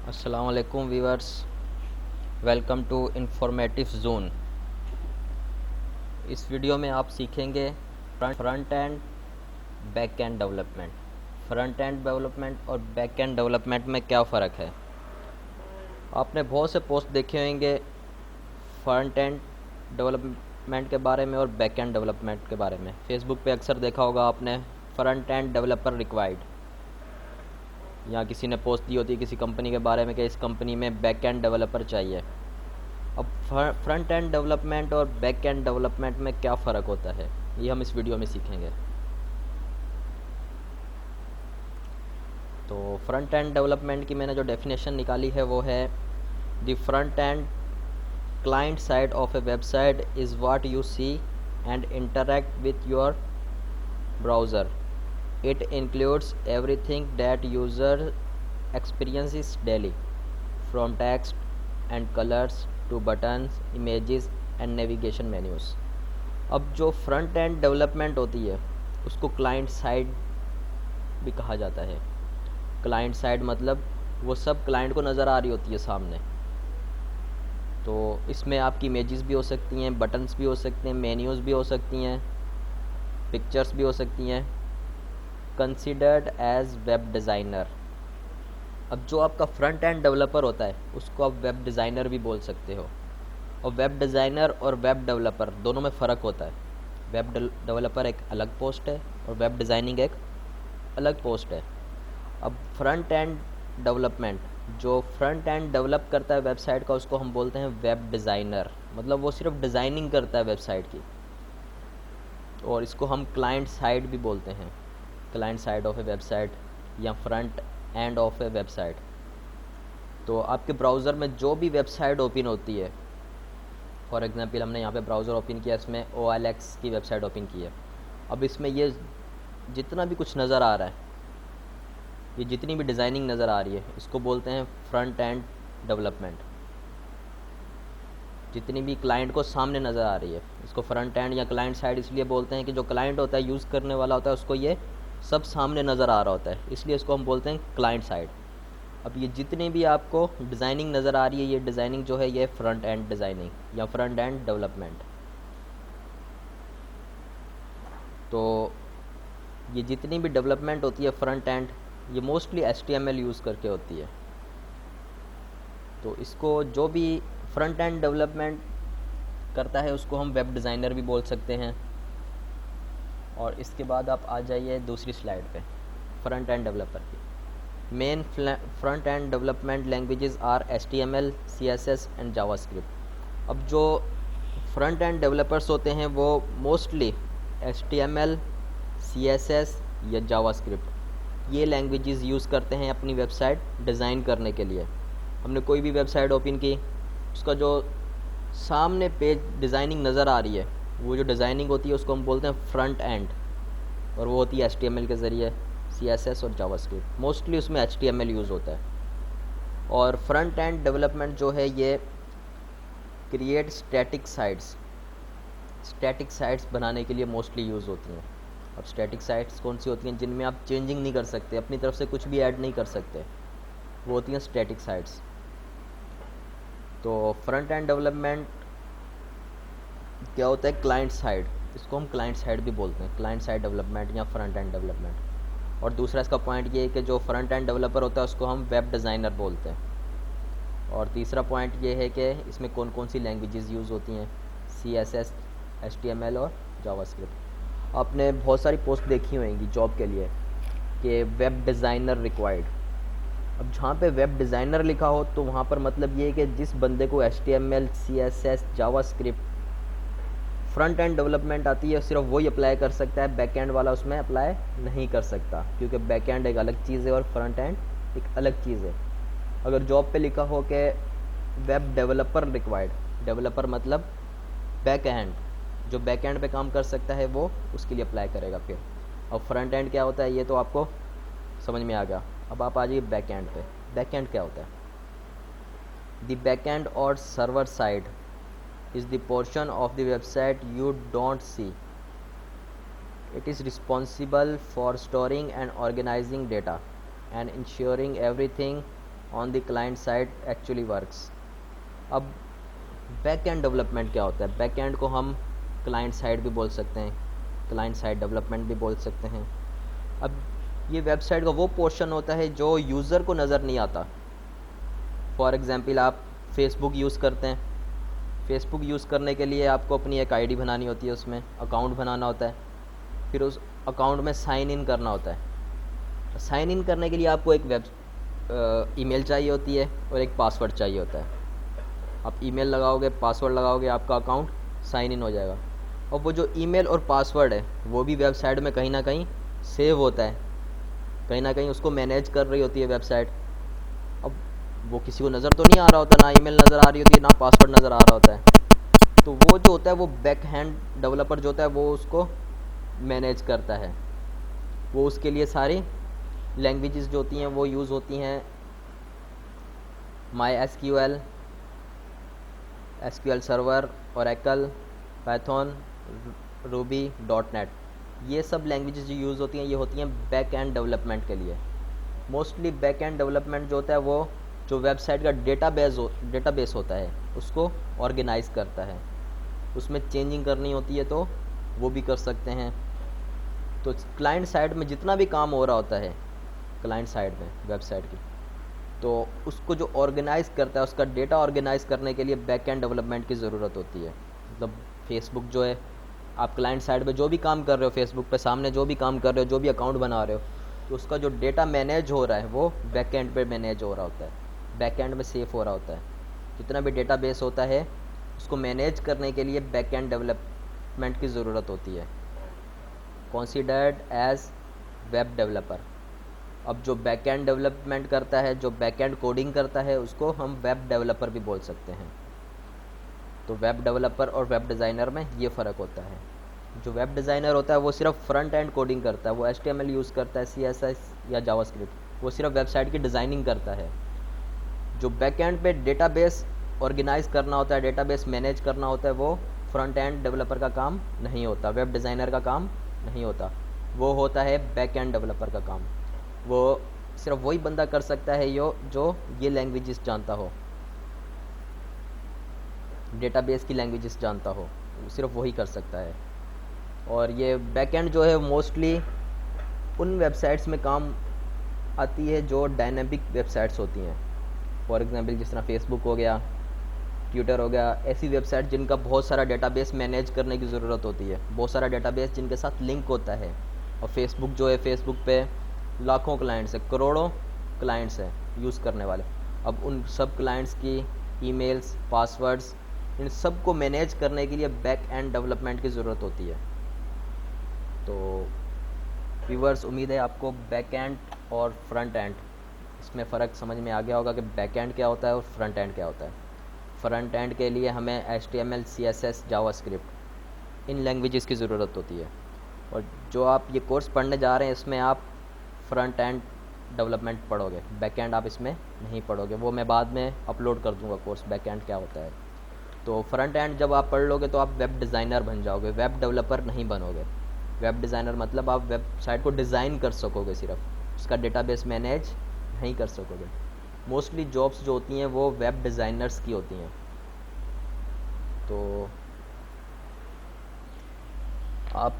अस्सलाम वालेकुम viewers, welcome to informative zone. इस वीडियो में आप सीखेंगे front end back end development. Front end development और बैक एंड डेवलपमेंट में क्या फ़र्क है। आपने बहुत से पोस्ट देखे होंगे फ्रंट एंड डेवलपमेंट के बारे में और बैक एंड डेवलपमेंट के बारे में। फेसबुक पे अक्सर देखा होगा आपने, फ्रंट एंड डेवलपर रिक्वायर्ड, या किसी ने पोस्ट दी होती है किसी कंपनी के बारे में कि इस कंपनी में बैक एंड डेवलपर चाहिए। अब फ्रंट एंड डेवलपमेंट और बैक एंड डेवलपमेंट में क्या फ़र्क होता है, ये हम इस वीडियो में सीखेंगे। तो फ्रंट एंड डेवलपमेंट की मैंने जो डेफिनेशन निकाली है वो है, the front end client side of a website is what you see and interact with your browser. It includes everything that user experiences daily, from text and colors to buttons, images and navigation menus. अब जो front end development होती है उसको client side भी कहा जाता है। Client side मतलब वो सब क्लाइंट को नज़र आ रही होती है सामने। तो इसमें आपकी इमेजेस भी हो सकती हैं, बटन्स भी हो सकते हैं, मेन्यूज़ भी हो सकती हैं, पिक्चर्स भी हो सकती हैं। Considered as web designer. अब जो आपका फ्रंट एंड डेवलपर होता है उसको आप वेब डिज़ाइनर भी बोल सकते हो। और वेब डिज़ाइनर और वेब डेवलपर दोनों में फ़र्क होता है। वेब डेवलपर एक अलग पोस्ट है और वेब डिज़ाइनिंग एक अलग पोस्ट है। अब फ्रंट एंड डेवलपमेंट, जो फ्रंट एंड डेवलप करता है वेबसाइट का, उसको हम बोलते हैं वेब डिज़ाइनर। मतलब वो सिर्फ डिज़ाइनिंग करता है वेबसाइट की। और इसको हम क्लाइंट साइड भी बोलते हैं, client side of a website या front end of a website. तो आपके ब्राउज़र में जो भी वेबसाइट ओपन होती है, फॉर एग्जांपल हमने यहाँ पे ब्राउज़र ओपन किया, इसमें OLX की वेबसाइट ओपन की है। अब इसमें ये जितना भी कुछ नज़र आ रहा है, ये जितनी भी डिज़ाइनिंग नज़र आ रही है, इसको बोलते हैं फ्रंट एंड डेवलपमेंट। जितनी भी क्लाइंट को सामने नज़र आ रही है, इसको फ्रंट एंड या क्लाइंट साइड इसलिए बोलते हैं कि जो क्लाइंट होता है, यूज़ करने वाला होता है, उसको ये सब सामने नज़र आ रहा होता है, इसलिए इसको हम बोलते हैं क्लाइंट साइड। अब ये जितनी भी आपको डिज़ाइनिंग नज़र आ रही है, ये डिज़ाइनिंग जो है ये फ्रंट एंड डिज़ाइनिंग या फ्रंट एंड डेवलपमेंट। तो ये जितनी भी डेवलपमेंट होती है फ्रंट एंड, ये मोस्टली HTML यूज़ करके होती है। तो इसको जो भी फ्रंट एंड डेवलपमेंट करता है उसको हम वेब डिज़ाइनर भी बोल सकते हैं। और इसके बाद आप आ जाइए दूसरी स्लाइड पे, फ्रंट एंड डेवलपर की। Main front end development languages are HTML, CSS and JavaScript. अब जो फ्रंट एंड डेवलपर्स होते हैं वो मोस्टली HTML, CSS या जावास्क्रिप्ट ये लैंग्वेजेस यूज़ करते हैं अपनी वेबसाइट डिज़ाइन करने के लिए। हमने कोई भी वेबसाइट ओपन की, उसका जो सामने पेज डिज़ाइनिंग नज़र आ रही है, वो जो डिज़ाइनिंग होती है उसको हम बोलते हैं फ्रंट एंड, और वो होती है HTML के ज़रिए, CSS और जावास्क्रिप्ट। मोस्टली उसमें HTML यूज़ होता है। और फ्रंट एंड डेवलपमेंट जो है ये क्रिएट स्टैटिक साइट्स बनाने के लिए मोस्टली यूज़ होती हैं। अब स्टैटिक साइट्स कौन सी होती हैं? जिनमें आप चेंजिंग नहीं कर सकते, अपनी तरफ से कुछ भी ऐड नहीं कर सकते, वो होती हैं स्टैटिक साइट्स। तो फ्रंट एंड डेवलपमेंट क्या होता है? क्लाइंट साइड, इसको हम क्लाइंट साइड भी बोलते हैं, क्लाइंट साइड डेवलपमेंट या फ्रंट एंड डेवलपमेंट। और दूसरा इसका पॉइंट ये है कि जो फ्रंट एंड डेवलपर होता है उसको हम वेब डिज़ाइनर बोलते हैं। और तीसरा पॉइंट ये है कि इसमें कौन कौन सी लैंग्वेजेस यूज़ होती हैं, CSS, HTML और जावास्क्रिप्ट। आपने बहुत सारी पोस्ट देखी होंगी जॉब के लिए कि वेब डिज़ाइनर रिक्वायर्ड। अब जहाँ पे वेब डिज़ाइनर लिखा हो तो वहाँ पर मतलब ये है कि जिस बंदे को HTML, CSS, JavaScript, front end development आती है, सिर्फ वही अप्लाई कर सकता है, बैक एंड वाला उसमें अप्लाई नहीं कर सकता, क्योंकि बैक एंड एक अलग चीज़ है और फ्रंट एंड एक अलग चीज़ है। अगर जॉब पे लिखा हो कि वेब डेवलपर रिक्वायर्ड, डेवलपर मतलब बैक एंड, जो बैक एंड पे काम कर सकता है वो उसके लिए अप्लाई करेगा फिर। अब फ्रंट एंड क्या होता है ये तो आपको समझ में आ गया। अब आप आ जाइए बैक एंड पे। बैक एंड क्या होता है? द बैक एंड और server side is the portion of the website you don't see. It is responsible for storing and organizing data and ensuring everything on the client side actually works. अब back end development क्या होता है? Back and को हम client side भी बोल सकते हैं, क्लाइंट साइड डेवलपमेंट भी बोल सकते हैं। अब ये वेबसाइट का वो पोर्शन होता है जो यूज़र को नज़र नहीं आता। फॉर एग्ज़ाम्पल आप फेसबुक यूज़ करते हैं, फेसबुक यूज़ करने के लिए आपको अपनी एक आईडी बनानी होती है, उसमें अकाउंट बनाना होता है, फिर उस अकाउंट में साइन इन करना होता है। साइन इन करने के लिए आपको एक ईमेल चाहिए होती है और एक पासवर्ड चाहिए होता है। आप ईमेल लगाओगे, पासवर्ड लगाओगे, आपका अकाउंट साइन इन हो जाएगा। और वो जो ईमेल और पासवर्ड है वो भी वेबसाइट में कहीं ना कहीं सेव होता है, कहीं ना कहीं उसको मैनेज कर रही होती है वेबसाइट। अब वो किसी को नज़र तो नहीं आ रहा होता, ना ईमेल नज़र आ रही होती है, ना पासवर्ड नज़र आ रहा होता है। तो वो जो होता है वो बैक हैंड डेवलपर जो होता है वो उसको मैनेज करता है। वो उसके लिए सारी लैंग्वेजेस जो होती हैं वो यूज़ होती हैं, MySQL, SQL server, Oracle, Python, Ruby, .NET, ये सब लैंग्वेजेस जो यूज़ होती हैं ये होती हैं बैक एंड डेवलपमेंट के लिए। मोस्टली बैक एंड डेवलपमेंट जो होता है वो जो वेबसाइट का डेटाबेस होता है उसको ऑर्गेनाइज करता है। उसमें चेंजिंग करनी होती है तो वो भी कर सकते हैं। तो क्लाइंट साइड में जितना भी काम हो रहा होता है क्लाइंट साइड में वेबसाइट की, तो उसको जो ऑर्गेनाइज़ करता है, उसका डेटा ऑर्गेनाइज़ करने के लिए बैक एंड डेवलपमेंट की ज़रूरत होती है। मतलब फेसबुक जो है, आप क्लाइंट साइड पे जो भी काम कर रहे हो, फेसबुक पे सामने जो भी काम कर रहे हो, जो भी अकाउंट बना रहे हो, तो उसका जो डेटा मैनेज हो रहा है वो बैक एंड पे मैनेज हो रहा होता है, बैक एंड में सेफ हो रहा होता है। जितना भी डेटा बेस होता है उसको मैनेज करने के लिए बैक एंड डेवलपमेंट की ज़रूरत होती है, कंसीडर्ड एज वेब डेवलपर। अब जो बैक एंड डेवलपमेंट करता है, जो बैक एंड कोडिंग करता है, उसको हम वेब डेवलपर भी बोल सकते हैं। तो वेब डेवलपर और वेब डिज़ाइनर में ये फ़र्क होता है। जो वेब डिज़ाइनर होता है वो सिर्फ फ्रंट एंड कोडिंग करता है, वो HTML यूज़ करता है, CSS या जावास्क्रिप्ट, वो सिर्फ वेबसाइट की डिज़ाइनिंग करता है। जो बैक एंड पे डेटाबेस ऑर्गेनाइज करना होता है, डेटाबेस मैनेज करना होता है, वो फ्रंट एंड डेवलपर का काम नहीं होता, वेब डिज़ाइनर का काम नहीं होता, वो होता है बैक एंड डेवलपर का काम। वो सिर्फ वही बंदा कर सकता है जो ये लैंग्वेजेस जानता हो, डेटाबेस की लैंग्वेजेस जानता हो, सिर्फ वही कर सकता है। और ये बैकएंड जो है मोस्टली उन वेबसाइट्स में काम आती है जो डायनेमिक वेबसाइट्स होती हैं। फॉर एग्जांपल जिस तरह फेसबुक हो गया, ट्विटर हो गया, ऐसी वेबसाइट जिनका बहुत सारा डेटाबेस मैनेज करने की ज़रूरत होती है, बहुत सारा डेटाबेस जिनके साथ लिंक होता है। और फेसबुक जो है, फेसबुक पे लाखों क्लाइंट्स है, करोड़ों क्लाइंट्स हैं यूज़ करने वाले। अब उन सब क्लाइंट्स की ईमेल्स, पासवर्ड्स, इन सब को मैनेज करने के लिए बैक एंड डेवलपमेंट की ज़रूरत होती है। तो व्यूअर्स, उम्मीद है आपको बैक एंड और फ्रंट एंड इसमें फ़र्क समझ में आ गया होगा कि बैक एंड क्या होता है और फ्रंट एंड क्या होता है। फ्रंट एंड के लिए हमें HTML, CSS, जावास्क्रिप्ट, इन लैंग्वेजेस की ज़रूरत होती है। और जो आप ये कोर्स पढ़ने जा रहे हैं इसमें आप फ्रंट एंड डेवलपमेंट पढ़ोगे, बैक एंड आप इसमें नहीं पढ़ोगे। वो मैं बाद में अपलोड कर दूंगा कोर्स, बैक एंड क्या होता है। तो फ्रंट एंड जब आप पढ़ लोगे तो आप वेब डिज़ाइनर बन जाओगे, वेब डेवलपर नहीं बनोगे। वेब डिज़ाइनर मतलब आप वेबसाइट को डिज़ाइन कर सकोगे, सिर्फ उसका डेटाबेस मैनेज नहीं कर सकोगे। मोस्टली जॉब्स जो होती हैं वो वेब डिज़ाइनर्स की होती हैं। तो आप